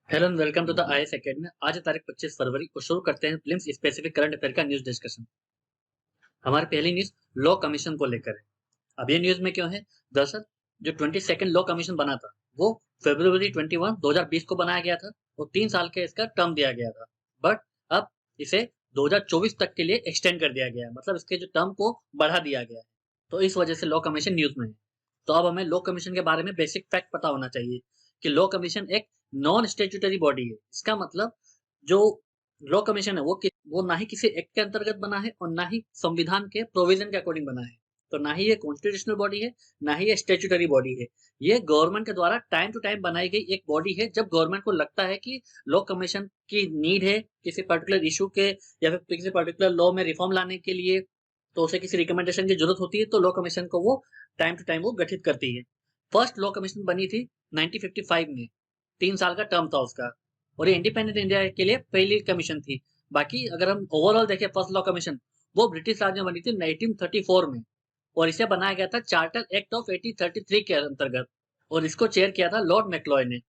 Hello and welcome to the IAS academy. आज है तारीख 25 फरवरी को शुरू करते हैं फिल्म्स स्पेसिफिक करंट अफेयर का न्यूज डिस्कशन। हमारी पहली न्यूज लॉ कमीशन को लेकर है। अब ये न्यूज में क्यों है? दरअसल जो 22nd लॉ कमीशन बना था वो फरवरी 21 2020 को बनाया गया था और 3 साल के इसका टर्म दिया गया था। बट अब इसे 2024 तक के लिए एक्सटेंड कर दिया गया है, मतलब इसके जो टर्म को बढ़ा दिया गया है। तो इस वजह से लॉ कमीशन न्यूज में है। तो अब हमें लॉ कमीशन के बारे में बेसिक फैक्ट पता होना चाहिए कि लॉ कमीशन एक नॉन स्टेट्यूटरी बॉडी है। इसका मतलब जो लॉ कमीशन है वो ना ही किसी एक्ट के अंतर्गत बना है और ना ही संविधान के प्रोविजन के अकॉर्डिंग बना है। तो ना ही ये कॉन्स्टिट्यूशनल बॉडी है, ना ही ये स्टेट्यूटरी बॉडी है। ये गवर्नमेंट के द्वारा टाइम टू टाइम बनाई गई एक बॉडी है। जब गवर्नमेंट को लगता है कि लॉ कमीशन की नीड है किसी पर्टिकुलर इशू के या फिर किसी पर्टिकुलर लॉ में रिफॉर्म लाने के लिए, तो उसे किसी रिकमेंडेशन की जरूरत होती है, तो लॉ कमीशन को वो टाइम टू टाइम वो गठित करती है। फर्स्ट लॉ कमीशन बनी थी 1955 में। 3 साल का टर्म था उसका और ये इंडिपेंडेंट इंडिया के लिए पहली कमीशन थी। बाकी अगर हम ओवरऑल देखें फर्स्ट लॉ कमीशन वो ब्रिटिश राज में बनी थी 1934 में और इसे बनाया गया था चार्टर एक्ट ऑफ 1833 के अंतर्गत और इसको चेयर किया था लॉर्ड मैक्लॉय ने।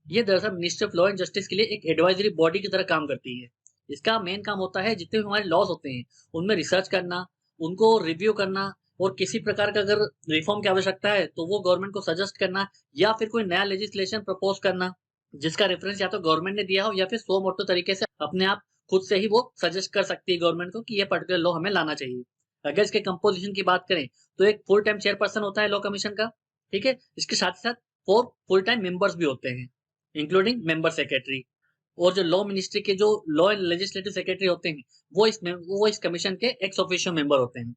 ये दरअसल ministry of law and justice के लिए एक एडवाइजरी बॉडी की तरह काम करती है। इसका मेन काम होता है जितने भी हमारे लॉज होते हैं उनमें रिसर्च करना, उनको रिव्यू करना और किसी प्रकार का अगर रिफॉर्म की आवश्यकता है तो वो गवर्नमेंट को सजेस्ट करना या फिर कोई नया लेजिस्लेशन प्रपोज करना जिसका रेफरेंस या तो गवर्नमेंट ने दिया हो या फिर सो मोटो तरीके से अपने आप खुद से ही वो सजेस्ट कर सकती है गवर्नमेंट को कि ये पर्टिकुलर लॉ हमें लाना चाहिए। अगर इसके कंपोजिशन की बात करें तो एक फुल टाइम चेयरपर्सन होता है लॉ कमीशन का। ठीक है, इसके साथ साथ 4 फुल टाइम मेंबर्स भी होते हैं इंक्लूडिंग मेंबर सेक्रेटरी। और जो लॉ मिनिस्ट्री के जो लॉ एंड लेजिस्लेटिव सेक्रेटरी होते हैं वो इस कमीशन के एक्स ऑफिशियो मेंबर होते हैं।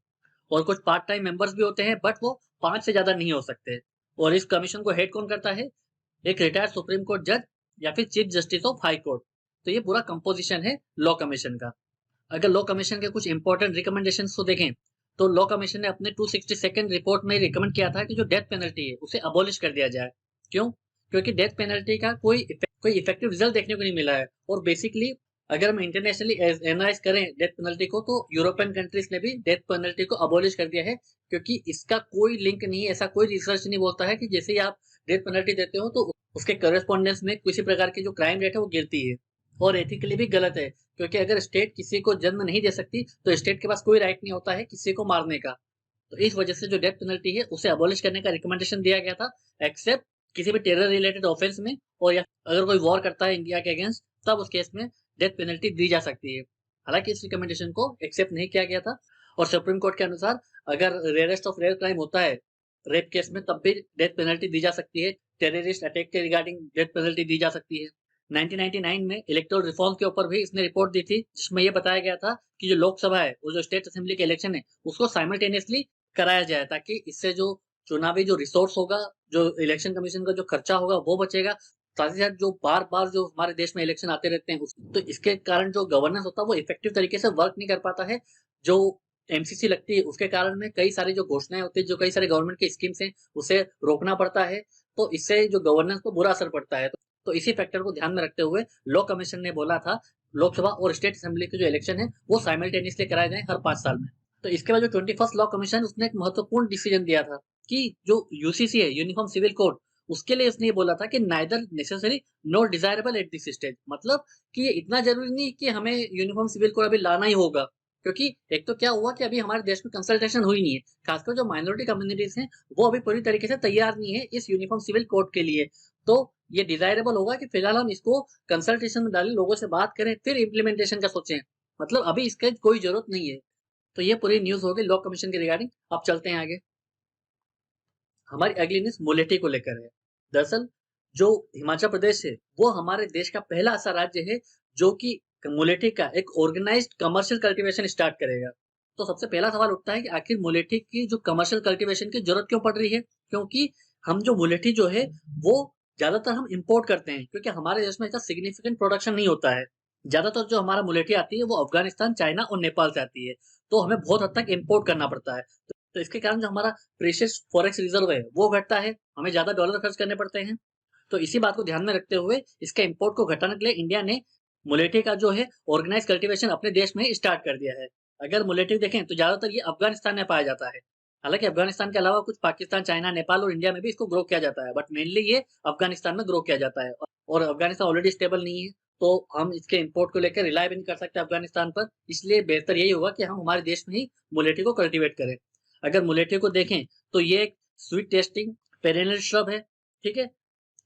और कुछ पार्ट टाइम मेंबर्स भी होते हैं बट वो 5 से ज्यादा नहीं हो सकते। और इस कमीशन को हेड कौन करता है? एक रिटायर्ड सुप्रीम कोर्ट जज या फिर chief justice of high court. तो ये पूरा कंपोजिशन है लॉ कमीशन का। अगर लॉ कमीशन के कुछ इंपॉर्टेंट रिकमेंडेशंस को देखें तो लॉ कमीशन ने अपने 262nd रिपोर्ट में रिकमेंड किया था कि जो डेथ पेनल्टी है उसे अबॉलिश कर दिया जाए। क्यों? क्योंकि डेथ पेनल्टी का कोई इफेक्टिव रिजल्ट देखने को नहीं मिला है। और बेसिकली अगर हम इंटरनेशनली एनालाइज करें डेथ पेनल्टी को तो यूरोपियन कंट्रीज ने भी डेथ पेनल्टी को अबॉलिश कर दिया है क्योंकि इसका कोई लिंक नहीं है। ऐसा कोई रिसर्च नहीं बोलता है कि जैसे ही आप डेथ पेनल्टी देते हो तो उसके करेस्पॉन्डेंस में किसी प्रकार की जो क्राइम रेट है वो गिरती है। और एथिकली भी गलत है क्योंकि अगर स्टेट किसी को जन्म नहीं दे सकती तो स्टेट के पास कोई राइट नहीं होता है किसी को मारने का। तो इस वजह से जो डेथ पेनल्टी है उसे अबॉलिश करने का रिकमेंडेशन दिया गया था, एक्सेप्ट किसी भी टेरर रिलेटेड ऑफेंस में और या अगर कोई वॉर करता है इंडिया के अगेंस्ट तब उस केस में डेथ पेनल्टी दी जा सकती है। हालांकि इस रिकमेंडेशन को एक्सेप्ट नहीं किया गया था। और सुप्रीम कोर्ट के अनुसार अगर रेयरेस्ट ऑफ रेयर क्राइम होता है रेप केस में तब भी डेथ पेनल्टी दी जा सकती है। टेररिस्ट अटैक के रिगार्डिंग डेथ पेनल्टी दी जा सकती है। 1999 में इलेक्टोरल रिफॉर्म के ऊपर भी इसने रिपोर्ट दी थी जिसमें यह बताया गया था कि जो लोकसभा है वो जो स्टेट असेंबली के इलेक्शन है उसको साइमल्टेनियसली कराया जाए ताकि इससे जो चुनावी जो रिसोर्स होगा, जो इलेक्शन कमीशन का जो खर्चा होगा वो बचेगा। साथ ही साथ जो बार-बार जो हमारे देश में इलेक्शन आते रहते हैं तो इसके कारण जो गवर्नेंस होता है वो इफेक्टिव तरीके से वर्क नहीं कर पाता है। जो एमसीसी लगती है उसके कारण में कई सारी जो घोषणाएं होती है, जो कई सारे गवर्नमेंट की स्कीम्स हैं उसे रोकना पड़ता है। तो इससे जो गवर्नेंस को बुरा असर पड़ता है। तो इसी फैक्टर को ध्यान में रखते हुए लॉ कमीशन ने बोला था लोकसभा और स्टेट असेंबली के जो इलेक्शन है वो साइमल्टेनियसली कराए जाएं हर 5 साल में। तो इसके बाद जो 21st लॉ कमीशन उसने एक महत्वपूर्ण डिसीजन दिया था कि जो यूसीसी है यूनिफॉर्म सिविल कोड उसके लिए उसने ये बोला था कि neither necessary not desirable at this stage. मतलब कि ये इतना जरूरी नहीं कि हमें यूनिफॉर्म सिविल कोड अभी लाना ही होगा क्योंकि एक तो क्या हुआ कि अभी हमारे देश में कंसल्टेशन हुई नहीं है। खासकर जो माइनॉरिटी कम्युनिटीज हैं वो अभी पूरी तरीके से तैयार नहीं है इस यूनिफॉर्म सिविल कोड के लिए। तो ये डिजायरेबल होगा कि फिलहाल हम इसको कंसल्टेशन में डालें, लोगों से बात करें, फिर इम्प्लीमेंटेशन का सोचें। मतलब अभी इसका कोई जरूरत नहीं है। तो ये पूरी न्यूज होगी लॉ कमीशन के रिगार्डिंग। अब चलते हैं आगे। हमारी अगली न्यूज मुलेठी को लेकर है। दरअसल जो हिमाचल प्रदेश है वो हमारे देश का पहला ऐसा राज्य है जो कि मुलेठी का एक ऑर्गेनाइज्ड कमर्शियल कल्टीवेशन स्टार्ट करेगा। तो सबसे पहला सवाल उठता है कि आखिर मुलेठी की जो कमर्शियल कल्टीवेशन की जरूरत क्यों पड़ रही है? क्योंकि हम जो मुलेठी जो है वो ज्यादातर हम इंपोर्ट करते हैं क्योंकि हमारे देश में इसका सिग्निफिकेंट प्रोडक्शन नहीं होता है। ज्यादातर जो हमारा मुलेठी आती है वो अफगानिस्तान, चाइना और नेपाल से आती है। तो हमें बहुत हद तक इंपोर्ट करना पड़ता है। तो इसके कारण जो हमारा प्रेशियस फॉरेक्स रिजर्व है वो घटता है, हमें ज्यादा डॉलर खर्च करने पड़ते हैं। तो इसी बात को ध्यान में रखते हुए इसके इंपोर्ट को घटाने के लिए इंडिया ने मुलेठी का जो है ऑर्गेनाइज कल्टीवेशन अपने देश में स्टार्ट कर दिया है। अगर मुलेठी देखें तो ज्यादातर ये अफगानिस्तान में पाया जाता है। हालांकि अफगानिस्तान के अलावा कुछ पाकिस्तान, चाइना, नेपाल और इंडिया में भी इसको ग्रो किया जाता है बट मेनली ये अफगानिस्तान में ग्रो किया जाता है। और अफगानिस्तान ऑलरेडी स्टेबल नहीं है, तो हम इसके इंपोर्ट को लेकर रिलाय भी नहीं कर सकते अफगानिस्तान पर। इसलिए बेहतर यही होगा कि हम हमारे देश में ही मुलेठी को कल्टीवेट करें। अगर मुलेठी को देखें तो ये एक स्वीट टेस्टिंग पेरेनियल श्रब है, ठीक है।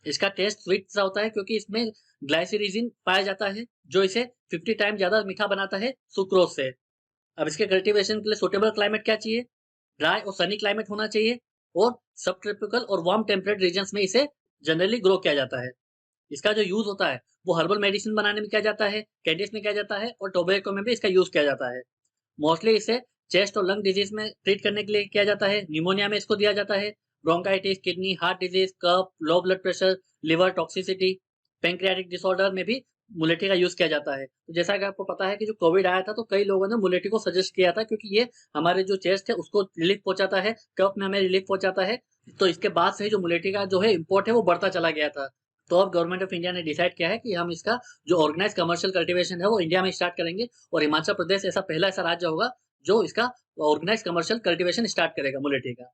इसका टेस्ट स्वीट सा होता है क्योंकि इसमें ग्लाइसिरिजिन पाया जाता है, जो इसे 50 टाइम ज्यादा मीठा बनाता है सुक्रोज से। अब इसके कल्टीवेशन के लिए सुटेबल क्लाइमेट क्या चाहिए? ड्राई और सनी क्लाइमेट होना चाहिए, और सब ट्रॉपिकल और वार्म टेम्परेट रीजन्स में इसे जनरली ग्रो किया जाता है। इसका जो यूज होता है वो हर्बल मेडिसिन बनाने में किया जाता है, कैंडीज में किया जाता है, और टोबैको में भी इसका यूज किया जाता है। मोस्टली इसे चेस्ट और लंग डिजीज में ट्रीट करने के लिए किया जाता है। न्यूमोनिया में इसको दिया जाता है। ब्रोंकाइटिस, किडनी, हार्ट डिजीज, कफ, low blood pressure, liver toxicity, pancreatic disorder में भी मुलेठी का यूज किया जाता है। तो जैसा कि आपको पता है कि जो कोविड आया था तो कई लोगों ने मुलेठी को सजेस्ट किया था, क्योंकि ये हमारे जो चेस्ट है उसको रिलीफ पहुंचाता है, कफ में हमें रिलीफ पहुंचाता है। तो इसके बाद से जो मुलेठी का जो है इम्पोर्ट है वो बढ़ता चला गया था। तो अब गवर्नमेंट ऑफ इंडिया ने डिसाइड किया है कि हम इसका जो ऑर्गेनाइज कमर्शियल कल्टीवेशन है वो इंडिया में स्टार्ट करेंगे, और हिमाचल प्रदेश ऐसा पहला ऐसा राज्य होगा जो इसका ऑर्गेनाइज कमर्शियल कल्टीवेशन स्टार्ट करेगा मुलेठी का।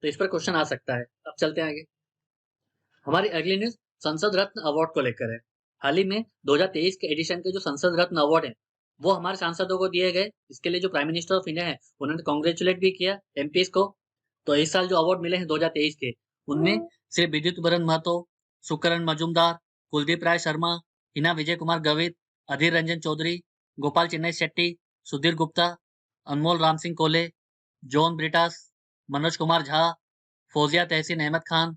तो इस पर क्वेश्चन आ सकता है। अब चलते हैं आगे। हमारी अगली न्यूज संसद रत्न अवार्ड को लेकर है। हाल ही में 2023 के एडिशन के जो संसद रत्न अवार्ड है वो हमारे सांसदों को दिए गए। इसके लिए जो प्राइम मिनिस्टर ऑफ इंडिया है उन्होंने कॉन्ग्रेचुलेट भी किया एमपीज को। तो इस साल जो अवार्ड मिले हैं 2023 के, उनमें श्री विद्युत बरन महतो, सुकरण मजूमदार, कुलदीप राय शर्मा, हिना विजय कुमार गवित, अधीर रंजन चौधरी, गोपाल चिन्नई शेट्टी, सुधीर गुप्ता, अनमोल राम सिंह कोले, जॉन ब्रिटास, मनोज कुमार झा, फौजिया तहसीन अहमद खान,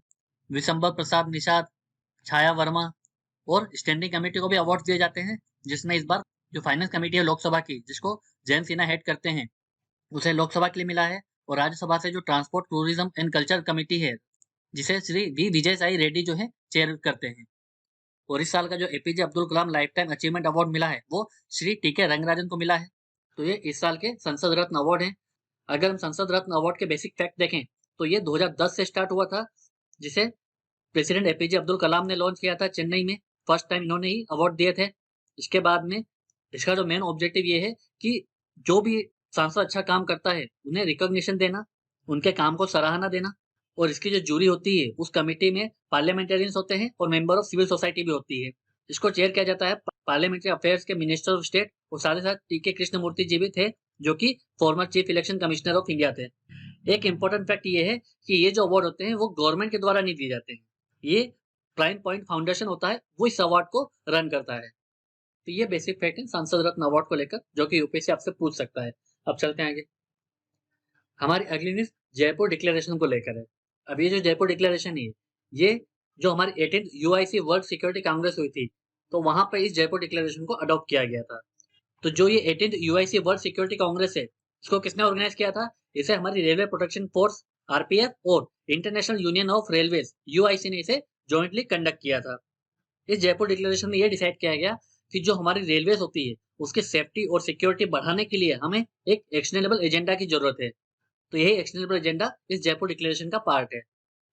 विशंबर प्रसाद निषाद, छाया वर्मा, और स्टैंडिंग कमेटी को भी अवार्ड दिए जाते हैं, जिसमें इस बार जो फाइनेंस कमेटी है लोकसभा की, जिसको जयंत सिन्हा हेड करते हैं, उसे लोकसभा के लिए मिला है। और राज्यसभा से जो transport tourism and culture committee है, जिसे श्री वी विजय साई रेड्डी जो है चेयर करते हैं। और इस साल का जो APJ Abdul Kalam life time achievement award मिला है वो श्री टीके रंगराजन को मिला है। तो ये इस साल के संसद रत्न अवार्ड है। अगर हम संसद रत्न अवार्ड के बेसिक फैक्ट देखें तो ये 2010 से स्टार्ट हुआ था, जिसे प्रेसिडेंट एपीजे अब्दुल कलाम ने लॉन्च किया था चेन्नई में। फर्स्ट टाइम इन्होंने ही अवार्ड दिए थे। इसके बाद में इसका जो मेन ऑब्जेक्टिव ये है कि जो भी सांसद अच्छा काम करता है उन्हें रिकॉग्निशन देना, उनके काम को सराहना देना। और इसकी जो जूरी होती है उस कमेटी में पार्लियामेंटेरियंस होते हैं और मेंबर ऑफ सिविल सोसाइटी भी होती है। इसको चेयर किया जाता है पार्लियामेंट्री अफेयर्स के मिनिस्टर ऑफ स्टेट, और साथ ही साथ टीके कृष्णमूर्ति जी भी थे, जो कि former chief election commissioner of India थे। एक इंपॉर्टेंट फैक्ट ये है कि ये जो अवार्ड होते हैं वो गवर्नमेंट के द्वारा नहीं दिए जाते हैं। ये प्राइम पॉइंट फाउंडेशन होता है, वो इस अवार्ड को रन करता है। तो ये बेसिक फैक्ट है सांसद रत्न अवार्ड को लेकर, जो कि यूपीएससी आपसे पूछ सकता है। अब चलते हैं आगे। हमारी अगली न्यूज जयपुर डिक्लेरेशन को लेकर है। अब ये जो जयपुर डिक्लेरेशन है, ये जो हमारी 18th UIC world security Congress हुई थी, तो वहां पर इस जयपुर डिक्लेरेशन को अडॉप्ट किया गया था। तो जो ये 18th UIC world security Congress है, इसको किसने ऑर्गेनाइज किया था? इसे हमारी रेलवे प्रोटेक्शन फोर्स आरपीएफ और international union of railways UIC ने इसे जॉइंटली कंडक्ट किया था। इस जयपुर डिक्लेरेशन में यह डिसाइड किया गया कि जो हमारी रेलवेज होती है उसकी सेफ्टी और सिक्योरिटी बढ़ाने के लिए हमें एक एक्शनेबल एजेंडा की जरूरत है। तो यही एक्शनेबल एजेंडा इस जयपुर डिक्लेरेशन का पार्ट है।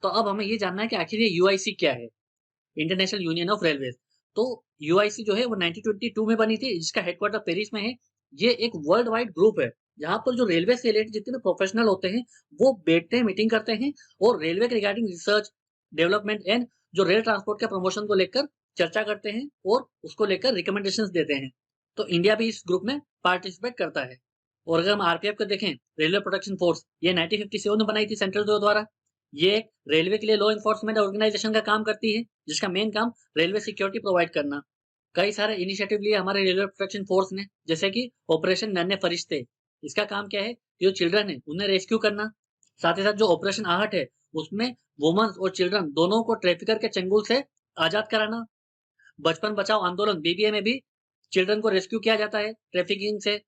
तो अब हमें ये जानना है कि आखिर ये यूआईसी क्या है, इंटरनेशनल यूनियन ऑफ रेलवेज। तो यूआईसी जो है वो 1922 में बनी थी, जिसका हेडक्वार्टर पेरिस में है। ये एक वर्ल्ड वाइड ग्रुप है जहां पर जो रेलवे से रिलेटेड जितने भी प्रोफेशनल होते हैं वो बैठते हैं, मीटिंग करते हैं, और रेलवे के रिगार्डिंग रिसर्च, डेवलपमेंट एंड जो रेल ट्रांसपोर्ट के प्रमोशन को लेकर चर्चा करते हैं और उसको लेकर रिकमेंडेशंस देते हैं। तो इंडिया भी इस ग्रुप में पार्टिसिपेट करता है। और अगर हम आरपीएफ को देखें, रेलवे प्रोटेक्शन फोर्स, ये 1957 में बनाई थी सेंट्रल द्वारा। ये एक रेलवे के लिए लॉ इन्फोर्समेंट ऑर्गेनाइजेशन का काम करती है, जिसका मेन काम रेलवे सिक्योरिटी प्रोवाइड करना। कई सारे इनिशिएटिव लिए हमारे रेलवे प्रोटेक्शन फोर्स ने, जैसे कि ऑपरेशन नन्हे फरिश्ते। इसका काम क्या है? जो चिल्ड्रन है उन्हें रेस्क्यू करना। साथ ही साथ जो ऑपरेशन आहट है उसमें वुमेन्स और चिल्ड्रन दोनों को ट्रैफिकर के चंगुल से आजाद कराना। बचपन बचाओ आंदोलन बीबीए में भी चिल्ड्रन को रेस्क्यू किया जाता है ट्रैफिकिंग से।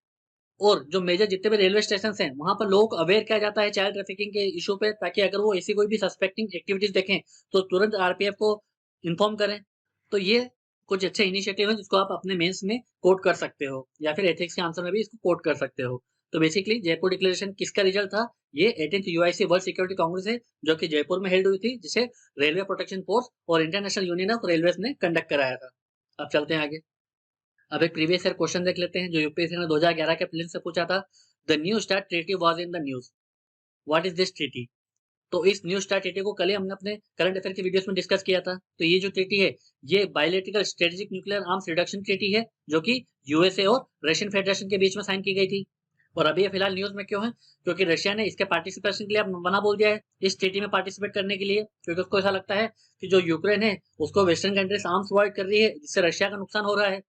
और जो मेजर जितने भी रेलवे स्टेशन हैं वहां पर लोगों को अवेयर किया जाता है चाइल्ड ट्रैफिकिंग के इशू पे, ताकि अगर वो ऐसी कोई भी सस्पेक्टिंग एक्टिविटीज देखें तो तुरंत आरपीएफ को इन्फॉर्म करें। तो ये कुछ अच्छे इनिशिएटिव हैं जिसको आप अपने मेंस में कोट कर सकते हो, या फिर एथिक्स के आंसर में भी इसको कोट कर सकते हो। तो बेसिकली जयपुर डिक्लेरेशन किसका रिजल्ट था? ये 18th UIC world security Congress है, जो कि जयपुर में हेल्ड हुई थी, जिसे रेलवे प्रोटेक्शन फोर्स और इंटरनेशनल यूनियन ऑफ रेलवेज ने कंडक्ट कराया था। अब चलते हैं आगे। अब एक प्रीवियस ईयर क्वेश्चन देख लेते हैं जो यूपीएससी ने 2011 के प्रीलिम्स से पूछा था। The new start treaty was in the news. What is this treaty? तो इस न्यू स्टार्ट ट्रीटी को कल ही हमने अपने करंट अफेयर की वीडियोस में डिस्कस किया था। तो ये जो ट्रीटी है, ये bilateral strategic nuclear arms reduction treaty है, जो कि यूएसए और रशियन फेडरेशन के बीच में साइन की गई थी। और अभी ये फिलहाल न्यूज में क्यों है? क्योंकि रशिया ने इसके पार्टिसिपेशन के लिए अब मना बोल दिया है, इस ट्रीटी में पार्टिसिपेट करने के लिए, क्योंकि उसको ऐसा लगता है कि जो यूक्रेन है उसको वेस्टर्न कंट्रीज आर्म्स प्रोवाइड कर रही है, जिससे रशिया का नुकसान हो रहा है,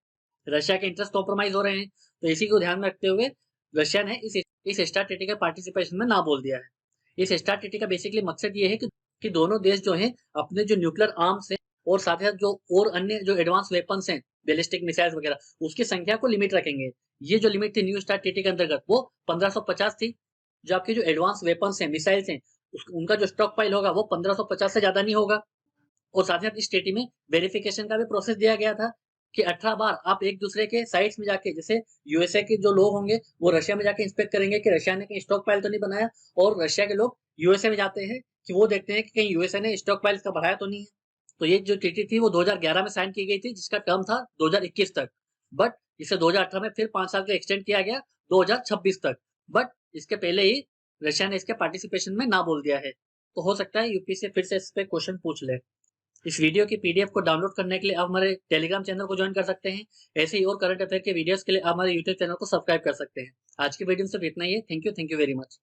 रशिया के इंटरेस्ट कॉम्प्रोमाइज हो रहे हैं। तो इसी को ध्यान में रखते हुए रशिया ने इस स्टार ट्रीटी के पार्टिसिपेशन में ना बोल दिया है। इस स्टार ट्रीटी का बेसिकली मकसद ये है कि दोनों देश जो हैं अपने जो न्यूक्लियर आर्म्स हैं और साथ ही साथ जो और अन्य जो एडवांस वेपन्स हैं, बैलिस्टिक मिसाइल्स वगैरह, उसकी संख्या को लिमिट रखेंगे। ये जो लिमिट थी न्यू स्टार ट्रीटी के अंतर्गत वो 1550 थी। जो आपके जो एडवांस वेपन्स हैं, मिसाइल्स हैं, उनका जो स्टॉक पाइल होगा वो 1550 से ज्यादा नहीं होगा। और साथ ही साथ इस ट्रीटी में वेरिफिकेशन का भी प्रोसेस दिया गया था कि 18 बार आप एक दूसरे के साइट्स में जाके, जैसे यूएसए के जो लोग होंगे वो रशिया में जाके इंस्पेक्ट करेंगे कि रशिया ने कहीं स्टॉक पाइल तो नहीं बनाया, और रशिया के लोग यूएसए में जाते हैं कि वो देखते हैं कि कहीं यूएसए ने स्टॉक पाइल का बढ़ाया तो नहीं है। तो ये जो ट्रीटी थी वो 2011 में साइन की गई थी, जिसका टर्म था 2021 तक, बट इसे 2018 में फिर 5 साल का एक्सटेंड किया गया 2026 तक। बट इसके पहले ही रशिया ने इसके पार्टिसिपेशन में ना बोल दिया है। तो हो सकता है यूपी से फिर से इस पे क्वेश्चन पूछ ले। इस वीडियो की पीडीएफ को डाउनलोड करने के लिए आप हमारे टेलीग्राम चैनल को ज्वाइन कर सकते हैं। ऐसे ही और करंट अफेयर के वीडियोस के लिए आप हमारे यूट्यूब चैनल को सब्सक्राइब कर सकते हैं। आज की वीडियो में सिर्फ इतना ही है। Thank you very much.